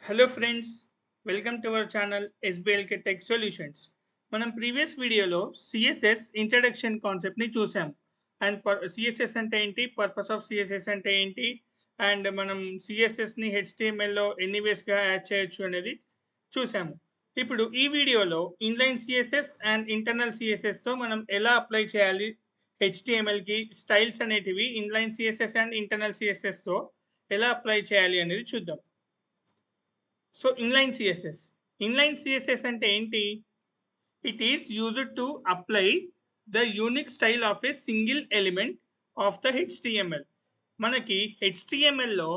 Hello friends, welcome to our channel SBLK Tech Solutions. మనం previous వీడియోలో CSS introduction కాన్సెప్ట్ని చూసాం అండ్ సిఎస్ఎస్ అంటే ఏంటి, పర్పస్ ఆఫ్ సిఎస్ఎస్ అంటే ఏంటి, అండ్ మనం సిఎస్ఎస్ని హెచ్టిఎంఎల్లో ఎన్ని వేస్గా యాడ్ చేయొచ్చు అనేది చూసాము. ఇప్పుడు ఈ వీడియోలో ఇన్లైన్ సిఎస్ఎస్ అండ్ ఇంటర్నల్ సిఎస్ఎస్తో మనం ఎలా అప్లై చేయాలి, హెచ్టిఎంఎల్కి స్టైల్స్ అనేటివి ఇన్లైన్ సిఎస్ఎస్ అండ్ ఇంటర్నల్ సిఎస్ఎస్తో ఎలా అప్లై చేయాలి అనేది చూద్దాం. సో ఇన్లైన్ సిఎస్ఎస్ అంటే ఏంటి? It is used to apply the unique style of a single element of the HTML. మనకి హెచ్టిఎంఎల్లో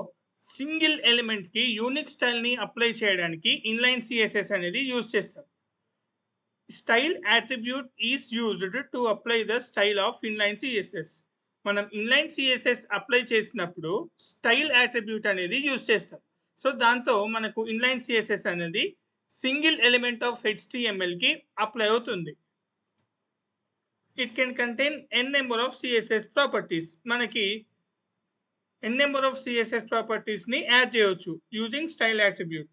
సింగిల్ ఎలిమెంట్కి యూనిక్ స్టైల్ని అప్లై చేయడానికి ఇన్లైన్ సిఎస్ఎస్ అనేది యూజ్ చేస్తాం. Style attribute is used to apply the style of inline CSS. మనం inline CSS apply చేసినప్పుడు style attribute అనేది యూజ్ చేస్తాం. సో దాంతో మనకు ఇన్లైన్ సిఎస్ఎస్ అనేది సింగిల్ ఎలిమెంట్ ఆఫ్ హెచ్టిఎంఎల్కి అప్లై అవుతుంది. It can contain n number of CSS properties. మనకి n number of CSS ప్రాపర్టీస్ని add చేయవచ్చు యూజింగ్ స్టైల్ అట్రిబ్యూట్.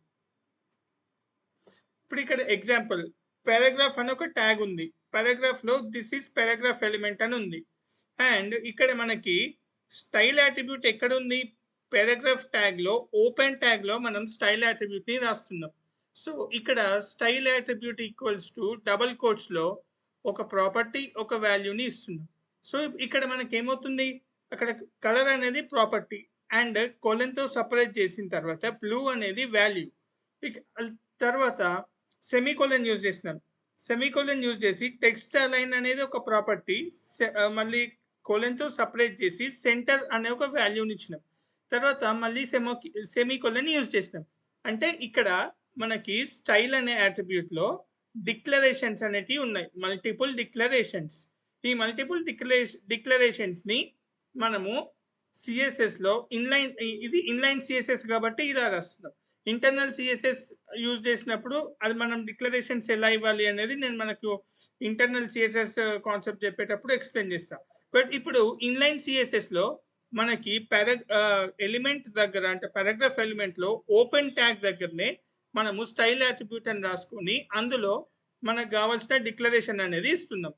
ఇప్పుడు ఇక్కడ ఎగ్జాంపుల్ పారాగ్రాఫ్ అని ఒక ట్యాగ్ ఉంది. పారాగ్రాఫ్లో దిస్ ఈస్ పారాగ్రాఫ్ ఎలిమెంట్ అని ఉంది. అండ్ ఇక్కడ మనకి స్టైల్ అట్రిబ్యూట్ ఎక్కడ ఉంది? పారాగ్రాఫ్ ట్యాగ్లో ఓపెన్ ట్యాగ్లో మనం స్టైల్ అట్రిబ్యూట్ని రాస్తున్నాం. సో ఇక్కడ style attribute equals to double కోట్స్లో ఒక ప్రాపర్టీ ఒక వాల్యూని ఇస్తున్నాం. సో ఇక్కడ మనకి ఏమవుతుంది, అక్కడ కలర్ అనేది ప్రాపర్టీ అండ్ కొలన్తో సపరేట్ చేసిన తర్వాత బ్లూ అనేది వాల్యూ. తర్వాత సెమీకోలన్ యూజ్ చేసినాం. సెమీకోలన్ యూజ్ చేసి టెక్స్ట్ అలైన్ అనేది ఒక ప్రాపర్టీ, మళ్ళీ కోలన్తో సపరేట్ చేసి సెంటర్ అనే ఒక వాల్యూని ఇచ్చినాం. తర్వాత మళ్ళీ సెమీకోలన్ యూజ్ చేసినాం. అంటే ఇక్కడ మనకి స్టైల్ అనే అట్రిబ్యూట్లో డిక్లరేషన్స్ అనేటివి ఉన్నాయి, మల్టిపుల్ డిక్లరేషన్స్. ఈ మల్టిపుల్ డిక్లరేషన్స్ని మనము సిఎస్ఎస్లో ఇది ఇన్లైన్ సిఎస్ఎస్ కాబట్టి ఇలా రాస్తున్నాం. ఇంటర్నల్ సిఎస్ఎస్ యూజ్ చేసినప్పుడు అది మనం డిక్లరేషన్స్ ఎలా ఇవ్వాలి అనేది నేను మనకు ఇంటర్నల్ సిఎస్ఎస్ కాన్సెప్ట్ చెప్పేటప్పుడు ఎక్స్ప్లెయిన్ చేస్తాను. బట్ ఇప్పుడు ఇన్లైన్ సిఎస్ఎస్లో మనకి ఎలిమెంట్ దగ్గర అంటే పారాగ్రాఫ్ ఎలిమెంట్లో ఓపెన్ ట్యాగ్ దగ్గరనే మనము స్టైల్ అట్రిబ్యూట్ అని రాసుకొని అందులో మనకు కావాల్సిన డిక్లరేషన్ అనేది ఇస్తున్నాం.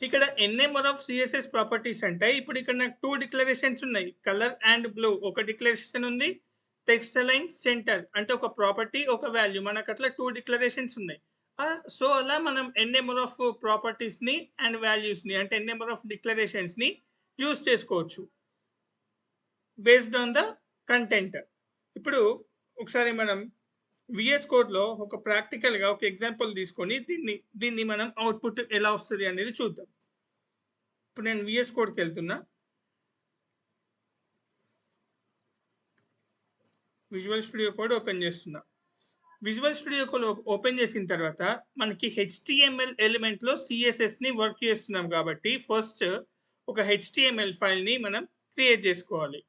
ఇక్కడ ఎన్ నెంబర్ ఆఫ్ సిఎస్ఎస్ ప్రాపర్టీస్ అంటే ఇప్పుడు ఇక్కడ నాకు 2 డిక్లరేషన్స్ ఉన్నాయి, కలర్ అండ్ బ్లూ ఒక డిక్లరేషన్ ఉంది, టెక్స్ట్ అలైన్ సెంటర్ అంటే ఒక ప్రాపర్టీ ఒక వాల్యూ, మనకు అట్లా 2 డిక్లరేషన్స్ ఉన్నాయి. సో అలా మనం ఎన్ నెంబర్ ఆఫ్ ప్రాపర్టీస్ని అండ్ వాల్యూస్ని అంటే ఎన్ నెంబర్ ఆఫ్ డిక్లరేషన్స్ని యూజ్ చేసుకోవచ్చు బేస్డ్ ఆన్ ద కంటెంట్. ఇప్పుడు ఒకసారి మనం విఎస్ కోడ్లో ఒక ప్రాక్టికల్గా ఒక ఎగ్జాంపుల్ తీసుకొని దీన్ని మనం అవుట్పుట్ ఎలా వస్తుంది అనేది చూద్దాం. ఇప్పుడు నేను విఎస్ కోడ్కి వెళ్తున్నా, విజువల్ స్టూడియో కోడ్ ఓపెన్ చేస్తున్నా. విజువల్ స్టూడియో కోడ్ ఓపెన్ చేసిన తర్వాత మనకి హెచ్టిఎంఎల్ ఎలిమెంట్లో సిఎస్ఎస్ని వర్క్ చేస్తున్నాం కాబట్టి ఫస్ట్ ఒక హెచ్టిఎంఎల్ ఫైల్ని మనం క్రియేట్ చేసుకోవాలి.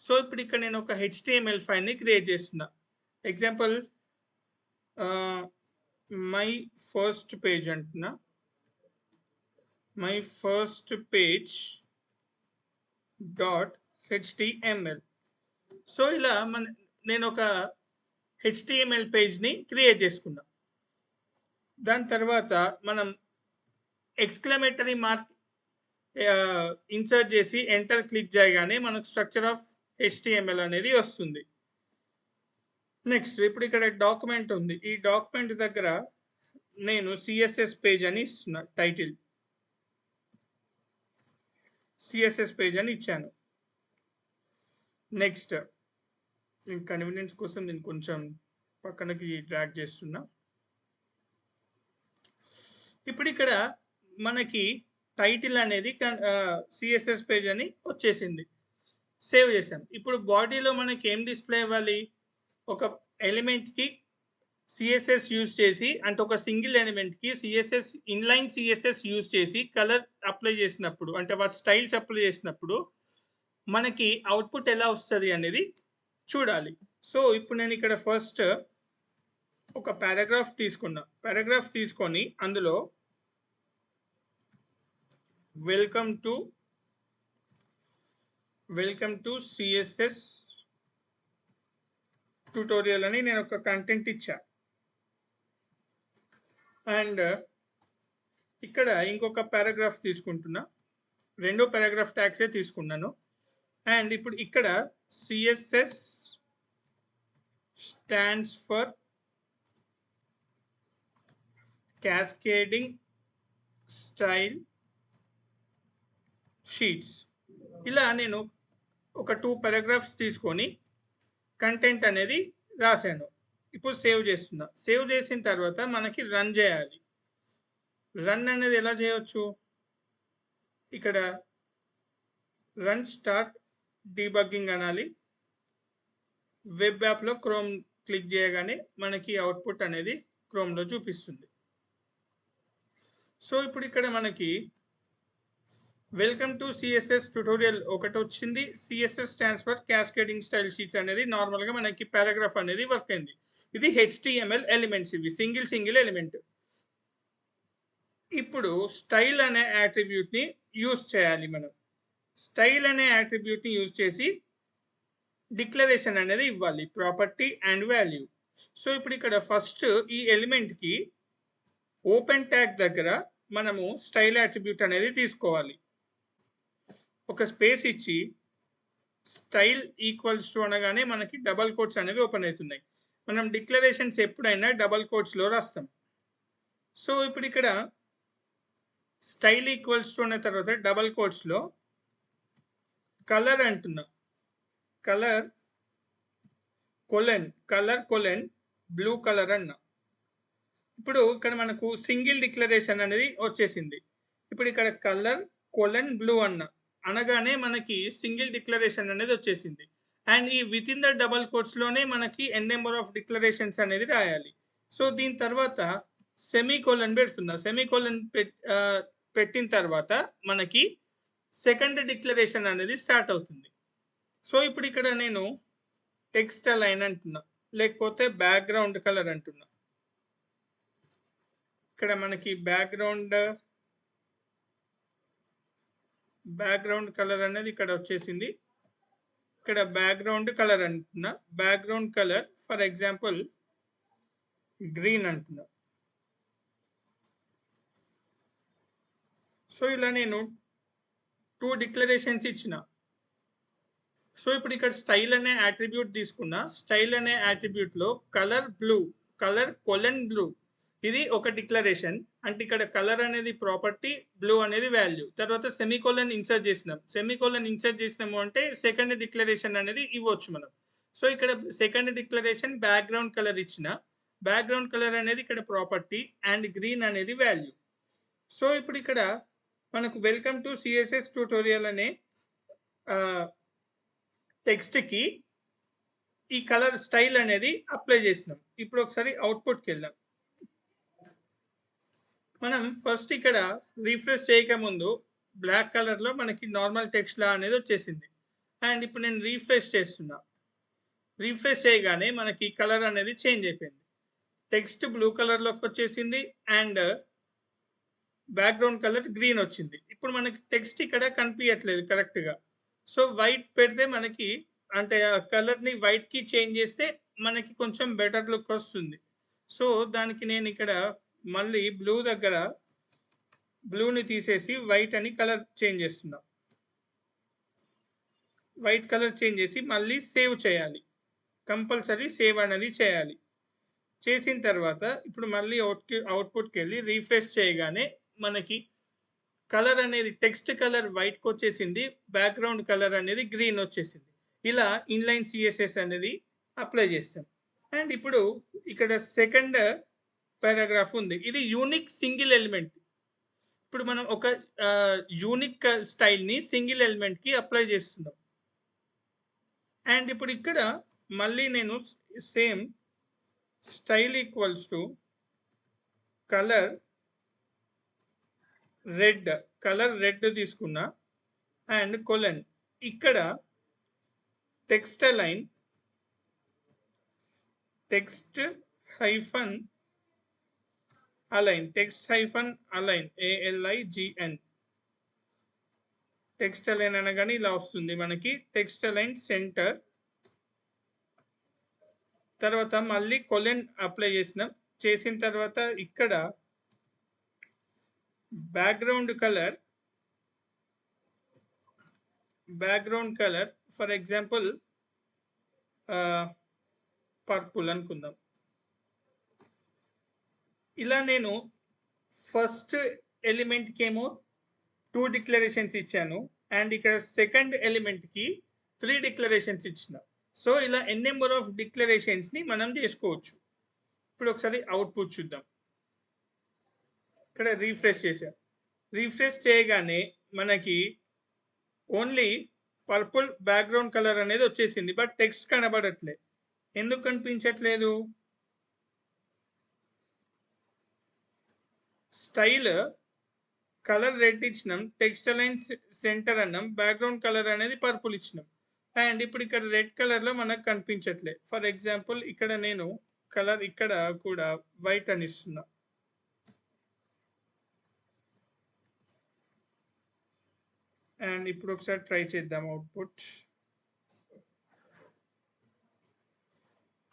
సో ఇప్పుడు ఇక్కడ నేను ఒక హెచ్టిఎంఎల్ ఫైల్ని క్రియేట్ చేస్తున్నా. ఎగ్జాంపుల్ మై ఫస్ట్ పేజ్ అంటున్నా, my first page dot HTML. So ఇలా నేను ఒక హెచ్టిఎంఎల్ పేజ్ని క్రియేట్ చేసుకున్నా. దాని తర్వాత మనం ఎక్స్క్లమేటరీ మార్క్ ఇన్సర్ట్ చేసి ఎంటర్ క్లిక్ చేయగానే మనకు స్ట్రక్చర్ ఆఫ్ హెచ్టిఎంఎల్ అనేది వస్తుంది. నెక్స్ట్ ఇప్పుడు ఇక్కడ డాక్యుమెంట్ ఉంది, ఈ డాక్యుమెంట్ దగ్గర నేను సిఎస్ఎస్ పేజ్ అని ఇస్తున్నా, టైటిల్ సిఎస్ఎస్ పేజ్ అని ఇచ్చాను. నెక్స్ట్ కన్వీనియన్స్ కోసం నేను కొంచెం పక్కనకి డ్రాగ్ చేస్తున్నా. ఇప్పుడు ఇక్కడ మనకి టైటిల్ అనేది సిఎస్ఎస్ పేజ్ అని వచ్చేసింది, సేవ్ చేసాం. ఇప్పుడు బాడీలో మనకి ఏం డిస్ప్లే అవ్వాలి, ఒక ఎలిమెంట్కి సిఎస్ఎస్ యూజ్ చేసి అంటే ఒక సింగిల్ ఎలిమెంట్కి సిఎస్ఎస్ ఇన్లైన్ సిఎస్ఎస్ యూజ్ చేసి కలర్ అప్లై చేసినప్పుడు అంటే వాటి స్టైల్స్ అప్లై చేసినప్పుడు మనకి అవుట్పుట్ ఎలా వస్తుంది అనేది చూడాలి. సో ఇప్పుడు నేను ఇక్కడ ఫస్ట్ ఒక పారాగ్రాఫ్ తీసుకున్నా. పారాగ్రాఫ్ తీసుకొని అందులో వెల్కమ్ టు సిఎస్ఎస్ ట్యుటోరియల్ అని నేను ఒక కంటెంట్ ఇచ్చా. అండ్ ఇక్కడ ఇంకొక పారాగ్రాఫ్ తీసుకుంటున్నా, రెండో పారాగ్రాఫ్ ట్యాగ్సే తీసుకున్నాను. అండ్ ఇప్పుడు ఇక్కడ CSS stands for cascading style sheets. ఇలా నేను ఒక 2 పారాగ్రాఫ్స్ తీసుకొని కంటెంట్ అనేది రాశాను. ఇప్పుడు సేవ్ చేస్తున్నా. సేవ్ చేసిన తర్వాత మనకి రన్ చేయాలి. రన్ అనేది ఎలా చేయవచ్చు? ఇక్కడ రన్ స్టార్ట్ డీబగ్గింగ్ అనాలి. వెబ్ యాప్లో క్రోమ్ క్లిక్ చేయగానే మనకి అవుట్పుట్ అనేది క్రోమ్లో చూపిస్తుంది. సో ఇప్పుడు ఇక్కడ మనకి వెల్కమ్ టు CSS ట్యుటోరియల్ ఒకటి వచ్చింది. CSS stands for cascading style sheets అనేది నార్మల్గా మనకి పారాగ్రాఫ్ అనేది వర్క్ అయింది. ఇది HTML ఎలిమెంట్స్, ఇవి సింగిల్ ఎలిమెంట్. ఇప్పుడు స్టైల్ అనే యాట్రిబ్యూట్ని యూజ్ చేయాలి మనం. స్టైల్ అనే యాట్రిబ్యూట్ని యూజ్ చేసి డిక్లరేషన్ అనేది ఇవ్వాలి, ప్రాపర్టీ అండ్ వాల్యూ. సో ఇప్పుడు ఇక్కడ ఫస్ట్ ఈ ఎలిమెంట్కి ఓపెన్ ట్యాగ్ దగ్గర మనము స్టైల్ యాట్రిబ్యూట్ అనేది తీసుకోవాలి. ఒక స్పేస్ ఇచ్చి స్టైల్ ఈక్వల్స్ టు అనగానే మనకి డబల్ కోట్స్ అనేవి ఓపెన్ అవుతున్నాయి. మనం డిక్లరేషన్స్ ఎప్పుడైనా డబల్ కోట్స్లో రాస్తాం. సో ఇప్పుడు ఇక్కడ స్టైల్ ఈక్వల్స్ టు అన్న తర్వాత డబల్ కోట్స్లో కలర్ అంటున్నా, కలర్ కొలెన్ బ్లూ కలర్ అన్న. ఇప్పుడు ఇక్కడ మనకు సింగిల్ డిక్లరేషన్ అనేది వచ్చేసింది. ఇప్పుడు ఇక్కడ కలర్ కొలెన్ బ్లూ అనగానే మనకి సింగిల్ డిక్లరేషన్ అనేది వచ్చేసింది. అండ్ ఈ విత్ ఇన్ ద డబల్ కోట్స్లోనే మనకి నెంబర్ ఆఫ్ డిక్లరేషన్స్ అనేది రాయాలి. సో దీని తర్వాత సెమీకోలన్ పెడుతున్నా. సెమీకోలన్ పెట్టిన తర్వాత మనకి సెకండ్ డిక్లరేషన్ అనేది స్టార్ట్ అవుతుంది. సో ఇప్పుడు ఇక్కడ నేను టెక్స్ట్ అలైన్ అంటున్నా, లేకపోతే బ్యాక్గ్రౌండ్ కలర్ అంటున్నా. ఇక్కడ మనకి బ్యాక్గ్రౌండ్ కలర్ అనేది ఇక్కడ వచ్చేసింది. ఇక్కడ బ్యాక్గ్రౌండ్ కలర్ అంటున్నా. Background colour for example green అంటున్నా. సో ఇలా నేను 2 డిక్లరేషన్స్ ఇచ్చిన. సో ఇప్పుడు ఇక్కడ స్టైల్ అనే యాట్రిబ్యూట్ తీసుకున్నా. స్టైల్ అనే యాట్రిబ్యూట్లో కలర్ కొలెన్ బ్లూ ఇది ఒక డిక్లరేషన్. అంటే ఇక్కడ కలర్ అనేది ప్రాపర్టీ, బ్లూ అనేది వాల్యూ. తర్వాత సెమీకోలన్ ఇన్సర్ట్ చేసినాము అంటే సెకండ్ డిక్లరేషన్ అనేది ఇవ్వచ్చు మనం. సో ఇక్కడ సెకండ్ డిక్లరేషన్ బ్యాక్గ్రౌండ్ కలర్ ఇచ్చిన. బ్యాక్గ్రౌండ్ కలర్ అనేది ఇక్కడ ప్రాపర్టీ అండ్ గ్రీన్ అనేది వాల్యూ. సో ఇప్పుడు ఇక్కడ మనకు వెల్కమ్ టు CSS ట్యూటోరియల్ అనే టెక్స్ట్కి ఈ కలర్ స్టైల్ అనేది అప్లై చేసినాం. ఇప్పుడు ఒకసారి అవుట్పుట్కి వెళ్దాం. మనం ఫస్ట్ ఇక్కడ రీఫ్రెష్ చేయకముందు బ్లాక్ కలర్లో మనకి నార్మల్ టెక్స్ట్ లా అనేది వచ్చేసింది. అండ్ ఇప్పుడు నేను రీఫ్రెష్ చేస్తున్నా. రీఫ్రెష్ చేయగానే మనకి కలర్ అనేది చేంజ్ అయిపోయింది. టెక్స్ట్ బ్లూ కలర్లోకి వచ్చేసింది అండ్ బ్యాక్గ్రౌండ్ కలర్ గ్రీన్ వచ్చింది. ఇప్పుడు మనకి టెక్స్ట్ ఇక్కడ కనిపించట్లేదు కరెక్ట్గా. సో వైట్ పెడితే మనకి అంటే ఆ కలర్ని వైట్కి చేంజ్ చేస్తే మనకి కొంచెం బెటర్ లుక్ వస్తుంది. సో దానికి నేను ఇక్కడ మళ్ళీ బ్లూ దగ్గర బ్లూని తీసేసి వైట్ అని కలర్ చేంజ్ చేస్తున్నా. వైట్ కలర్ చేంజ్ చేసి మళ్ళీ సేవ్ చేయాలి. కంపల్సరీ సేవ్ అనేది చేయాలి. చేసిన తర్వాత ఇప్పుడు మళ్ళీ అవుట్పుట్కి వెళ్ళి రీఫ్రెష్ చేయగానే మనకి కలర్ అనేది టెక్స్ట్ కలర్ వైట్కి వచ్చేసింది, బ్యాక్గ్రౌండ్ కలర్ అనేది గ్రీన్ వచ్చేసింది. ఇలా ఇన్లైన్ CSS అనేది అప్లై చేస్తాం. అండ్ ఇప్పుడు ఇక్కడ సెకండ్ పారాగ్రాఫ్ ఉంది. ఇది యూనిక్ సింగిల్ ఎలిమెంట్. ఇప్పుడు మనం ఒక యూనిక్ స్టైల్ని సింగిల్ ఎలిమెంట్కి అప్లై చేస్తున్నాం. అండ్ ఇప్పుడు ఇక్కడ మళ్ళీ నేను same style equals to colour red తీసుకున్నా అండ్ కొలన్. ఇక్కడ text align text hyphen align ALIGN. Text align అనగానే ఇలా వస్తుంది మనకి. టెక్స్ట్ అలైన్ సెంటర్ తర్వాత మళ్ళీ కొలెన్ అప్లై చేసిన తర్వాత ఇక్కడ background colour for example purple అనుకుందాం. ఇలా నేను ఫస్ట్ ఎలిమెంట్కి ఏమో 2 డిక్లరేషన్స్ ఇచ్చాను అండ్ ఇక్కడ సెకండ్ ఎలిమెంట్కి 3 డిక్లరేషన్స్ ఇచ్చిన. సో ఇలా ఎన్ నెంబర్ ఆఫ్ డిక్లరేషన్స్ని మనం చేసుకోవచ్చు. ఇప్పుడు ఒకసారి అవుట్పుట్ చూద్దాం. ఇక్కడ రీఫ్రెష్ చేయగానే మనకి ఓన్లీ పర్పుల్ బ్యాక్గ్రౌండ్ కలర్ అనేది వచ్చేసింది, బట్ టెక్స్ట్ కనబడట్లే. ఎందుకు కనిపించట్లేదు? స్టైల్ కలర్ రెడ్ ఇచ్చినాం, టెక్స్ట్ అలైన్ సెంటర్ అన్నాం, బ్యాక్గ్రౌండ్ కలర్ అనేది పర్పుల్ ఇచ్చినాం. అండ్ ఇప్పుడు ఇక్కడ రెడ్ కలర్లో మనకు కనిపించట్లే. ఫర్ ఎగ్జాంపుల్ ఇక్కడ నేను కలర్ ఇక్కడ కూడా వైట్ అని ఇస్తున్నా. అండ్ ఇప్పుడు ఒకసారి ట్రై చేద్దాం అవుట్పుట్.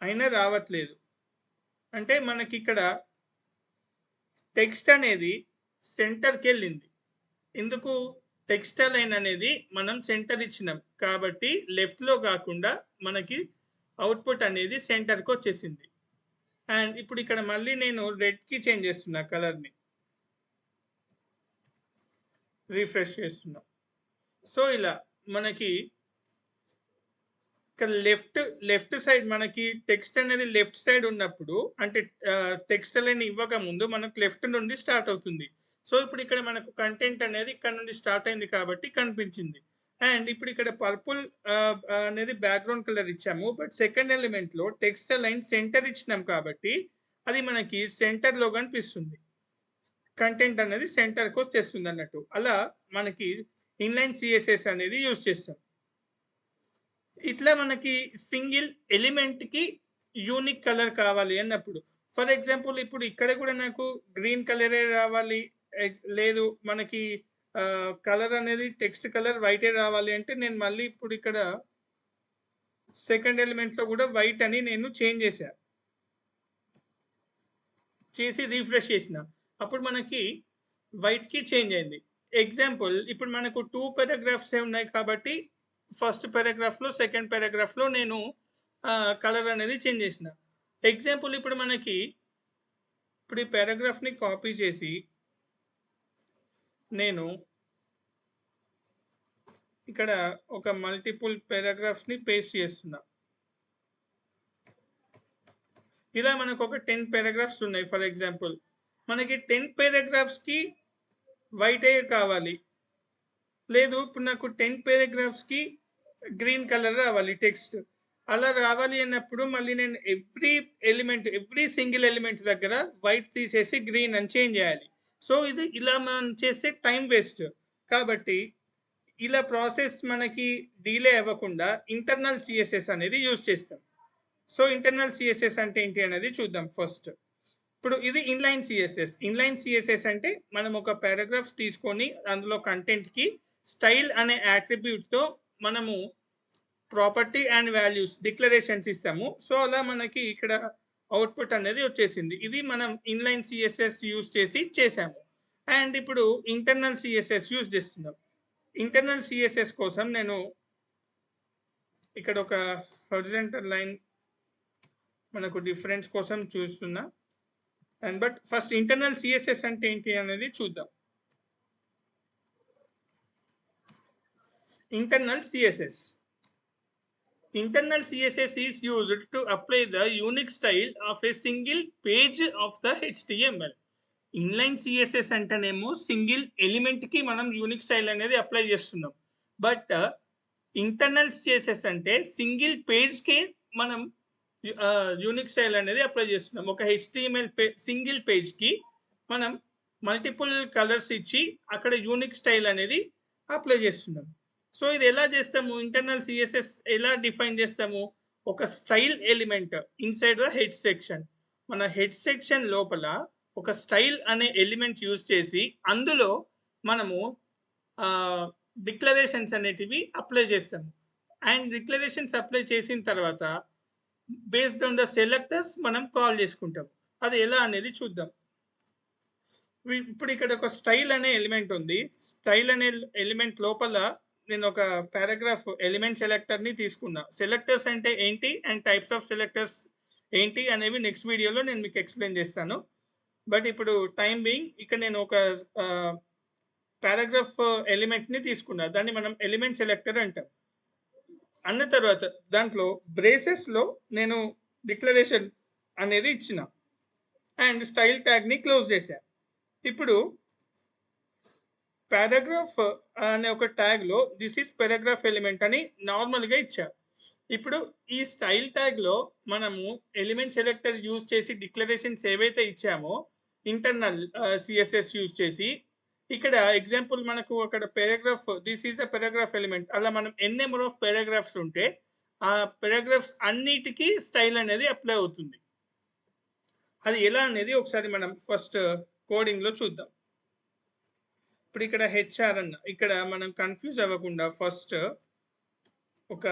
అయినా రావట్లేదు. అంటే మనకి ఇక్కడ టెక్స్ట్ అనేది సెంటర్కి వెళ్ళింది. ఎందుకు? టెక్స్ట్ అలైన్ అనేది మనం సెంటర్ ఇచ్చినాం కాబట్టి లెఫ్ట్లో కాకుండా మనకి అవుట్పుట్ అనేది సెంటర్కి వచ్చేసింది. అండ్ ఇప్పుడు ఇక్కడ మళ్ళీ నేను రెడ్కి చేంజ్ చేస్తున్నా కలర్ని, రీఫ్రెష్ చేస్తున్నా. సో ఇలా మనకి ఇక్కడ లెఫ్ట్ సైడ్ మనకి టెక్స్ట్ అనేది లెఫ్ట్ సైడ్ ఉన్నప్పుడు, అంటే టెక్స్ట్ అలైన్ ఇవ్వక ముందు మనకు లెఫ్ట్ నుండి స్టార్ట్ అవుతుంది. సో ఇప్పుడు ఇక్కడ మనకు కంటెంట్ అనేది ఇక్కడ నుండి స్టార్ట్ అయింది కాబట్టి కనిపించింది. అండ్ ఇప్పుడు ఇక్కడ పర్పుల్ అనేది బ్యాక్గ్రౌండ్ కలర్ ఇచ్చాము, బట్ సెకండ్ ఎలిమెంట్లో టెక్స్ట్ అలైన్ సెంటర్ ఇచ్చినాం కాబట్టి అది మనకి సెంటర్లో కనిపిస్తుంది. కంటెంట్ అనేది సెంటర్కి వచ్చేస్తుంది అన్నట్టు. అలా మనకి ఇన్లైన్ సిఎస్ఎస్ అనేది యూజ్ చేస్తాం. ఇట్లా మనకి సింగిల్ ఎలిమెంట్కి యూనిక్ కలర్ కావాలి అన్నప్పుడు, ఫర్ ఎగ్జాంపుల్ ఇప్పుడు ఇక్కడ కూడా నాకు గ్రీన్ కలరే రావాలి, లేదు మనకి కలర్ అనేది టెక్స్ట్ కలర్ వైటే రావాలి అంటే నేను మళ్ళీ ఇప్పుడు ఇక్కడ సెకండ్ ఎలిమెంట్లో కూడా వైట్ అని నేను చేంజ్ చేసి రీఫ్రెష్ చేసిన. అప్పుడు మనకి వైట్కి చేంజ్ అయింది. ఎగ్జాంపుల్ ఇప్పుడు మనకు 2 పారాగ్రాఫ్స్ ఉన్నాయి కాబట్టి ఫస్ట్ పారాగ్రాఫ్లో సెకండ్ పారాగ్రాఫ్లో నేను కలర్ అనేది చేంజ్ చేసిన. ఎగ్జాంపుల్ ఇప్పుడు మనకి ఇప్పుడు ఈ పారాగ్రాఫ్ని కాపీ చేసి నేను ఇక్కడ ఒక మల్టిపుల్ పారాగ్రాఫ్స్ని పేస్ట్ చేస్తున్నా. ఇలా మనకు ఒక 10 పారాగ్రాఫ్స్ ఉన్నాయి. ఫర్ ఎగ్జాంపుల్ మనకి 10 పారాగ్రాఫ్స్కి వైటే కావాలి, లేదు ఇప్పుడు నాకు 10 పారాగ్రాఫ్స్కి గ్రీన్ కలర్ రావాలి టెక్స్ట్. అలా రావాలి అన్నప్పుడు మళ్ళీ నేను ఎవ్రీ సింగిల్ ఎలిమెంట్ దగ్గర వైట్ తీసేసి గ్రీన్ అని చేంజ్ చేయాలి. సో ఇది ఇలా మనం చేసే టైం వేస్ట్. కాబట్టి ఇలా ప్రాసెస్ మనకి డిలే అవ్వకుండా ఇంటర్నల్ సిఎస్ఎస్ అనేది యూజ్ చేస్తాం. సో ఇంటర్నల్ సిఎస్ఎస్ అంటే ఏంటి అనేది చూద్దాం ఫస్ట్. ఇప్పుడు ఇది ఇన్లైన్ సిఎస్ఎస్ అంటే మనం ఒక పారాగ్రాఫ్ తీసుకొని అందులో కంటెంట్కి స్టైల్ అనే యాట్రిబ్యూట్తో మనము ప్రాపర్టీ అండ్ వాల్యూస్ డిక్లరేషన్స్ ఇస్తాము. సో అలా మనకి ఇక్కడ అవుట్పుట్ అనేది వచ్చేసింది. ఇది మనం ఇన్లైన్ సిఎస్ఎస్ యూజ్ చేసాము. అండ్ ఇప్పుడు ఇంటర్నల్ సిఎస్ఎస్ యూజ్ చేస్తున్నాం. ఇంటర్నల్ సిఎస్ఎస్ కోసం నేను ఇక్కడ ఒక హారిజాంటల్ లైన్ మనకు డిఫరెన్స్ కోసం చూస్తున్నా. And but first internal CSS అంటే ఏంటి అనేది చూద్దాం. Internal CSS is used to apply the unique style of a single page of the HTML. Inline CSS అంటేనేమో సింగిల్ ఎలిమెంట్కి మనం యూనిక్ స్టైల్ అనేది అప్లై చేస్తున్నాం. బట్ ఇంటర్నల్ సిఎస్ఎస్ అంటే సింగిల్ పేజ్కి మనం యూనిక్ స్టైల్ అనేది అప్లై చేస్తున్నాం. ఒక HTML సింగిల్ పేజ్కి మనం మల్టిపుల్ కలర్స్ ఇచ్చి అక్కడ యూనిక్ స్టైల్ అనేది అప్లై చేస్తున్నాం. సో ఇది ఎలా చేస్తాము? ఇంటర్నల్ సిఎస్ఎస్ ఎలా డిఫైన్ చేస్తాము? ఒక style element inside the head section, మన హెడ్ సెక్షన్ లోపల ఒక స్టైల్ అనే ఎలిమెంట్ యూజ్ చేసి అందులో మనము డిక్లరేషన్స్ అనేటివి అప్లై చేస్తాము. అండ్ డిక్లరేషన్స్ అప్లై చేసిన తర్వాత బేస్డ్ ఆన్ ద సెలెక్టర్స్ మనం కాల్ చేసుకుంటాం. అది ఎలా అనేది చూద్దాం. ఇప్పుడు ఇక్కడ ఒక స్టైల్ అనే ఎలిమెంట్ ఉంది. స్టైల్ అనే ఎలిమెంట్ లోపల నేను ఒక పారాగ్రాఫ్ ఎలిమెంట్ సెలెక్టర్ని తీసుకున్నా. సెలెక్టర్స్ అంటే ఏంటి అండ్ టైప్స్ ఆఫ్ సెలెక్టర్స్ ఏంటి అనేవి నెక్స్ట్ వీడియోలో నేను మీకు ఎక్స్ప్లెయిన్ చేస్తాను. బట్ ఇప్పుడు టైం బీయింగ్ ఇక్కడ నేను ఒక పారాగ్రాఫ్ ఎలిమెంట్ని తీసుకున్నా. దాన్ని మనం ఎలిమెంట్ సెలెక్టర్ అంటాం. అన్న తర్వాత దాంట్లో బ్రేసెస్లో నేను డిక్లరేషన్ అనేది ఇచ్చిన అండ్ స్టైల్ ట్యాగ్ని క్లోజ్ చేశా. ఇప్పుడు పారాగ్రాఫ్ అనే ఒక ట్యాగ్లో దిస్ ఈస్ పారాగ్రాఫ్ ఎలిమెంట్ అని నార్మల్గా ఇచ్చా. ఇప్పుడు ఈ స్టైల్ ట్యాగ్లో మనము ఎలిమెంట్ సెలెక్టర్ యూజ్ చేసి డిక్లరేషన్స్ ఏవైతే ఇచ్చామో ఇంటర్నల్ సిఎస్ఎస్ యూజ్ చేసి ఇక్కడ ఎగ్జాంపుల్ మనకు అక్కడ paragraph this is a paragraph element అలా మనం ఎన్ నెంబర్ ఆఫ్ పారాగ్రాఫ్స్ ఉంటే ఆ పారాగ్రాఫ్స్ అన్నిటికీ స్టైల్ అనేది అప్లై అవుతుంది. అది ఎలా అనేది ఒకసారి మనం ఫస్ట్ కోడింగ్లో చూద్దాం. ఇప్పుడు ఇక్కడ హెచ్ఆర్ అన్న ఇక్కడ మనం కన్ఫ్యూజ్ అవ్వకుండా ఫస్ట్ ఒక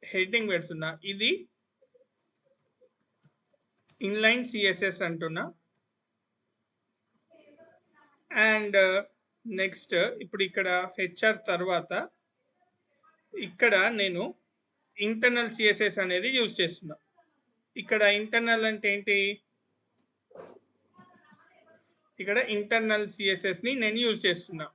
హెడ్డింగ్ పెడుతున్నా. ఇది ఇన్లైన్ సిఎస్ఎస్ అంటున్నా. అండ్ నెక్స్ట్ ఇప్పుడు ఇక్కడ హెచ్ఆర్ తర్వాత ఇక్కడ నేను ఇంటర్నల్ సిఎస్ఎస్ అనేది యూజ్ చేస్తున్నా. ఇక్కడ ఇంటర్నల్ అంటే ఏంటి? ఇక్కడ ఇంటర్నల్ సిఎస్ఎస్ని నేను యూజ్ చేస్తున్నా.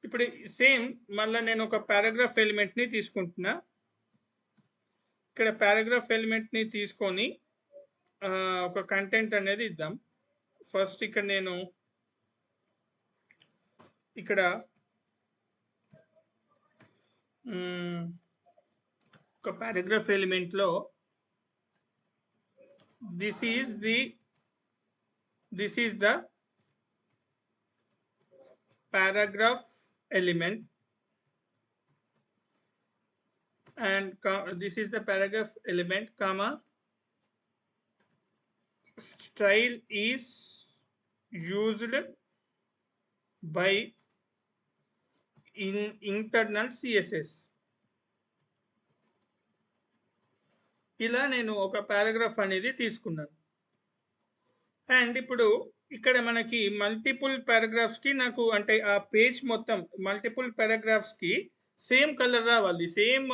ఇప్పుడు సేమ్ మళ్ళీ నేను ఒక పారాగ్రాఫ్ ఎలిమెంట్ని తీసుకుంటున్నా. ఇక్కడ పారాగ్రాఫ్ ఎలిమెంట్ని తీసుకొని ఒక కంటెంట్ అనేది ఇద్దాం. ఫస్ట్ ఇక్కడ నేను ఇక్కడ ఒక పారాగ్రాఫ్ ఎలిమెంట్లో this is the paragraph element and this is the paragraph element comma style is used by in internal css. ఇలా నేను ఒక పారాగ్రాఫ్ అనేది తీసుకున్నాను. అండ్ ఇప్పుడు ఇక్కడ మనకి మల్టిపుల్ పారాగ్రాఫ్స్కి నాకు అంటే ఆ పేజ్ మొత్తం మల్టిపుల్ పారాగ్రాఫ్స్కి సేమ్ కలర్ రావాలి, సేమ్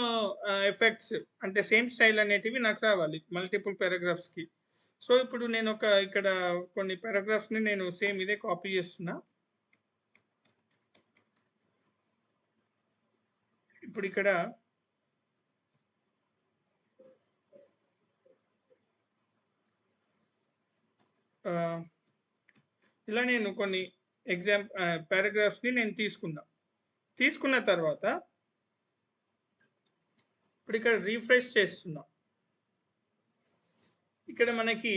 ఎఫెక్ట్స్ అంటే సేమ్ స్టైల్ అనేటివి నాకు రావాలి మల్టిపుల్ పారాగ్రాఫ్స్కి. సో ఇప్పుడు నేను ఇక్కడ కొన్ని పారాగ్రాఫ్స్ని నేను సేమ్ ఇదే కాపీ చేస్తున్నా. ఇప్పుడు ఇక్కడ ఇలా నేను కొన్ని పారాగ్రాఫ్స్ని నేను తీసుకున్న తర్వాత ఇప్పుడు ఇక్కడ రీఫ్రెష్ చేస్తున్నా. ఇక్కడ మనకి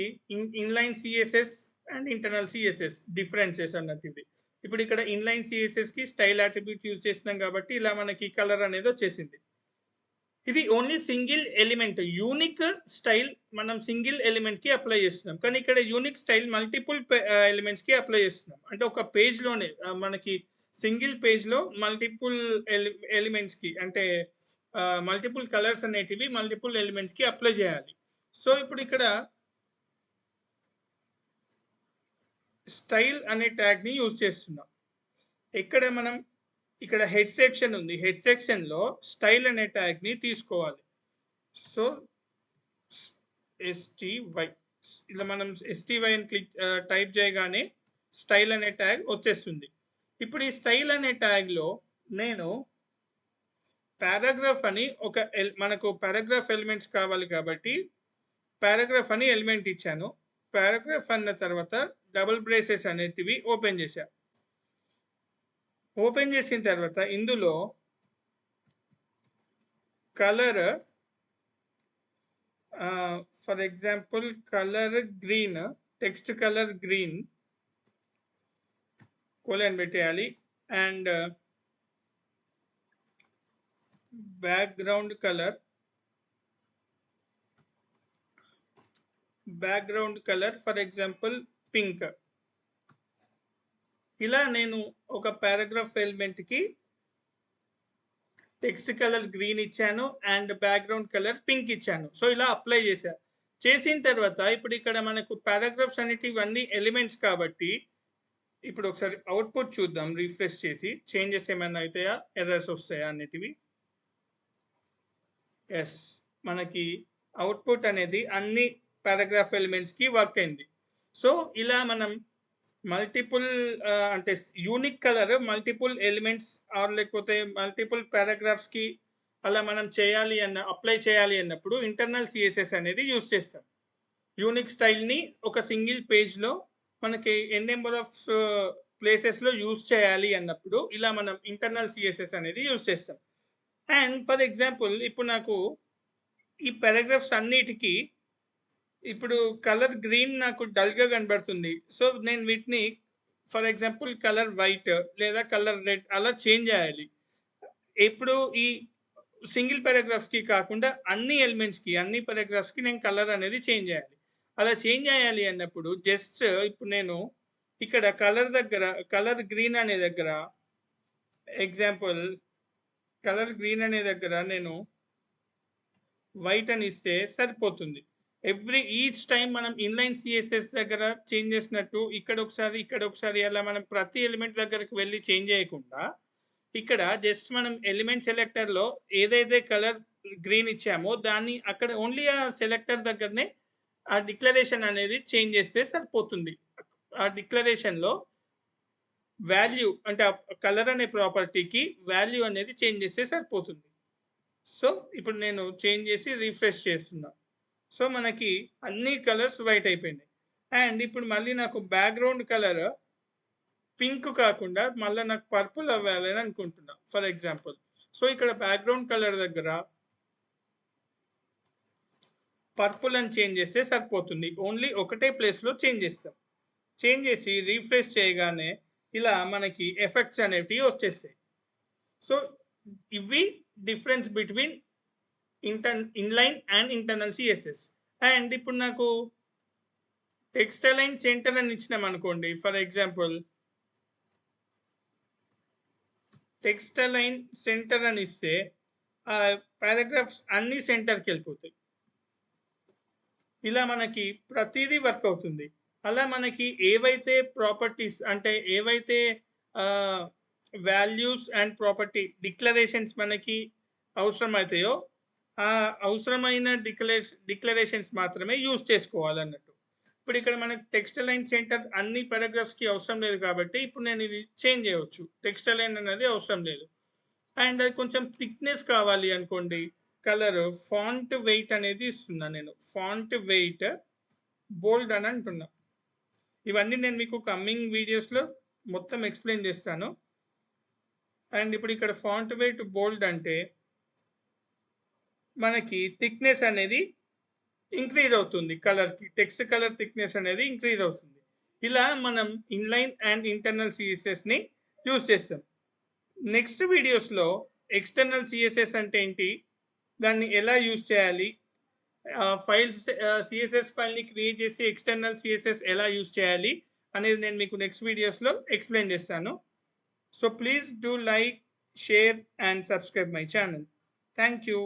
inline CSS and internal CSS differences అన్నట్టు ఇది. ఇప్పుడు ఇక్కడ ఇన్లైన్ సిఎస్ఎస్కి స్టైల్ అట్రిబ్యూట్ యూజ్ చేస్తున్నాం కాబట్టి ఇలా మనకి కలర్ అనేది వచ్చేసింది. ఇది only single element unique style మనం సింగిల్ ఎలిమెంట్కి అప్లై చేస్తున్నాం. కానీ ఇక్కడ యూనిక్ స్టైల్ మల్టిపుల్ ఎలిమెంట్స్కి అప్లై చేస్తున్నాం. అంటే ఒక పేజ్లోనే మనకి సింగిల్ పేజ్లో మల్టిపుల్ ఎలిమెంట్స్కి అంటే మల్టిపుల్ కలర్స్ అనేటివి మల్టిపుల్ ఎలిమెంట్స్కి అప్లై చేయాలి. సో ఇప్పుడు ఇక్కడ స్టైల్ అనే ట్యాగ్ని యూజ్ చేస్తున్నాం. ఇక్కడ హెడ్ సెక్షన్ ఉంది. హెడ్ సెక్షన్లో స్టైల్ అనే ట్యాగ్ని తీసుకోవాలి. సో STY ఇలా మనం STY అని టైప్ చేయగానే స్టైల్ అనే ట్యాగ్ వచ్చేస్తుంది. ఇప్పుడు ఈ స్టైల్ అనే ట్యాగ్లో నేను పారాగ్రాఫ్ అని మనకు పారాగ్రాఫ్ ఎలిమెంట్స్ కావాలి కాబట్టి పారాగ్రాఫ్ అని ఎలిమెంట్ ఇచ్చాను. పారాగ్రాఫ్ అన్న తర్వాత డబుల్ బ్రేసెస్ అనేటివి ఓపెన్ చేశా. ఓపెన్ చేసిన తర్వాత ఇందులో colour for example colour green, text colour green colon పెట్టేయాలి. And background colour for example pink. ఇలా నేను ఒక పారాగ్రాఫ్ ఎలిమెంట్కి టెక్స్ట్ కలర్ గ్రీన్ ఇచ్చాను అండ్ బ్యాక్గ్రౌండ్ కలర్ పింక్ ఇచ్చాను. సో ఇలా అప్లై చేశా. చేసిన తర్వాత ఇప్పుడు ఇక్కడ మనకు పారాగ్రాఫ్స్ అనేటివి అన్ని ఎలిమెంట్స్ కాబట్టి ఇప్పుడు ఒకసారి అవుట్పుట్ చూద్దాం రిఫ్రెష్ చేసి. చేంజెస్ ఏమైనా అవుతాయా, ఎర్రర్స్ వస్తాయా అనేటివి. ఎస్, మనకి అవుట్పుట్ అనేది అన్ని పారాగ్రాఫ్ ఎలిమెంట్స్కి వర్క్ అయింది. సో ఇలా మనం మల్టిపుల్ అంటే unique colour multiple elements or లేకపోతే మల్టిపుల్ పారాగ్రాఫ్స్కి అలా మనం చేయాలి అప్లై చేయాలి అన్నప్పుడు ఇంటర్నల్ సిఎస్ఎస్ అనేది యూజ్ చేస్తాం. యూనిక్ స్టైల్ని ఒక సింగిల్ పేజ్లో మనకి ఎన్ నెంబర్ ఆఫ్ ప్లేసెస్లో యూజ్ చేయాలి అన్నప్పుడు ఇలా మనం ఇంటర్నల్ సిఎస్ఎస్ అనేది యూజ్ చేస్తాం. అండ్ ఫర్ ఎగ్జాంపుల్ ఇప్పుడు నాకు ఈ పారాగ్రాఫ్స్ అన్నిటికీ ఇప్పుడు కలర్ గ్రీన్ నాకు డల్గా కనబడుతుంది. సో నేను వీటిని ఫర్ ఎగ్జాంపుల్ కలర్ వైట్ లేదా కలర్ రెడ్ అలా చేంజ్ చేయాలి. ఇప్పుడు ఈ సింగిల్ పారాగ్రాఫ్కి కాకుండా అన్ని ఎలిమెంట్స్కి అన్ని పారాగ్రాఫ్స్కి నేను కలర్ అనేది చేంజ్ చేయాలి. అలా చేంజ్ చేయాలి అన్నప్పుడు జస్ట్ ఇప్పుడు నేను ఇక్కడ కలర్ దగ్గర కలర్ గ్రీన్ అనే దగ్గర ఎగ్జాంపుల్ కలర్ గ్రీన్ అనే దగ్గర నేను వైట్ అని ఇస్తే సరిపోతుంది. ఈచ్ టైం మనం ఇన్లైన్ సిఎస్ఎస్ దగ్గర చేంజ్ చేసినట్టు ఇక్కడ ఒకసారి అలా మనం ప్రతి ఎలిమెంట్ దగ్గరకు వెళ్ళి చేంజ్ చేయకుండా ఇక్కడ జస్ట్ మనం ఎలిమెంట్ సెలెక్టర్లో ఏదైతే కలర్ గ్రీన్ ఇచ్చామో దాన్ని అక్కడ ఓన్లీ ఆ సెలెక్టర్ దగ్గరనే ఆ డిక్లరేషన్ అనేది చేంజ్ చేస్తే సరిపోతుంది. ఆ డిక్లరేషన్లో వాల్యూ అంటే కలర్ అనే ప్రాపర్టీకి వాల్యూ అనేది చేంజ్ చేస్తే సరిపోతుంది. సో ఇప్పుడు నేను చేంజ్ చేసి రిఫ్రెష్ చేస్తున్నా. సో మనకి అన్ని కలర్స్ వైట్ అయిపోయినాయి. అండ్ ఇప్పుడు మళ్ళీ నాకు బ్యాక్గ్రౌండ్ కలర్ పింక్ కాకుండా మళ్ళీ నాకు పర్పుల్ అవ్వాలని అనుకుంటున్నా ఫర్ ఎగ్జాంపుల్. సో ఇక్కడ బ్యాక్గ్రౌండ్ కలర్ దగ్గర పర్పుల్ అని చేంజ్ చేస్తే సరిపోతుంది. ఓన్లీ ఒకటే ప్లేస్లో చేంజ్ చేస్తాం. చేంజ్ చేసి రీఫ్రెష్ చేయగానే ఇలా మనకి ఎఫెక్ట్స్ అనేవి వచ్చేస్తాయి. సో ఇవి difference between inline and internal CSS. And ఇప్పుడు నాకు టెక్స్ట్ అలైన్ సెంటర్ అని ఇచ్చినాం అనుకోండి. For example text align centre అని ఇస్తే ఆ పారాగ్రాఫ్స్ అన్ని సెంటర్కి వెళ్ళిపోతాయి. ఇలా మనకి ప్రతిదీ వర్క్ అవుతుంది. అలా మనకి ఏవైతే ప్రాపర్టీస్ అంటే ఏవైతే వాల్యూస్ అండ్ ప్రాపర్టీ డిక్లరేషన్స్ మనకి అవసరమవుతాయో ఆ అవసరమైన డిక్లరేషన్స్ మాత్రమే యూజ్ చేసుకోవాలన్నట్టు. ఇప్పుడు ఇక్కడ మనకి టెక్స్ట్ అలైన్ సెంటర్ అన్ని పారాగ్రాఫ్స్కి అవసరం లేదు కాబట్టి ఇప్పుడు నేను ఇది చేంజ్ చేయవచ్చు. టెక్స్ట్ అలైన్ అనేది అవసరం లేదు. అండ్ అది కొంచెం థిక్నెస్ కావాలి అనుకోండి, కలర్ ఫాంట్ వెయిట్ అనేది ఇస్తున్నా నేను. ఫాంట్ వెయిట్ బోల్డ్ అని అంటున్నా. ఇవన్నీ నేను మీకు కమింగ్ వీడియోస్లో మొత్తం ఎక్స్ప్లెయిన్ చేస్తాను. అండ్ ఇప్పుడు ఇక్కడ ఫాంట్ వెయిట్ బోల్డ్ అంటే మనకి థిక్నెస్ అనేది ఇంక్రీజ్ అవుతుంది. కలర్కి టెక్స్ట్ కలర్ థిక్నెస్ అనేది ఇంక్రీజ్ అవుతుంది. ఇలా మనం ఇన్లైన్ అండ్ ఇంటర్నల్ సిఎస్ఎస్ని యూజ్ చేస్తాం. నెక్స్ట్ వీడియోస్లో ఎక్స్టర్నల్ సిఎస్ఎస్ అంటే ఏంటి, దాన్ని ఎలా యూజ్ చేయాలి, ఫైల్స్ సిఎస్ఎస్ ఫైల్ని క్రియేట్ చేసి ఎక్స్టర్నల్ సిఎస్ఎస్ ఎలా యూజ్ చేయాలి అనేది నేను మీకు నెక్స్ట్ వీడియోస్లో ఎక్స్ప్లెయిన్ చేస్తాను. So please do like, share and subscribe my channel. Thank you.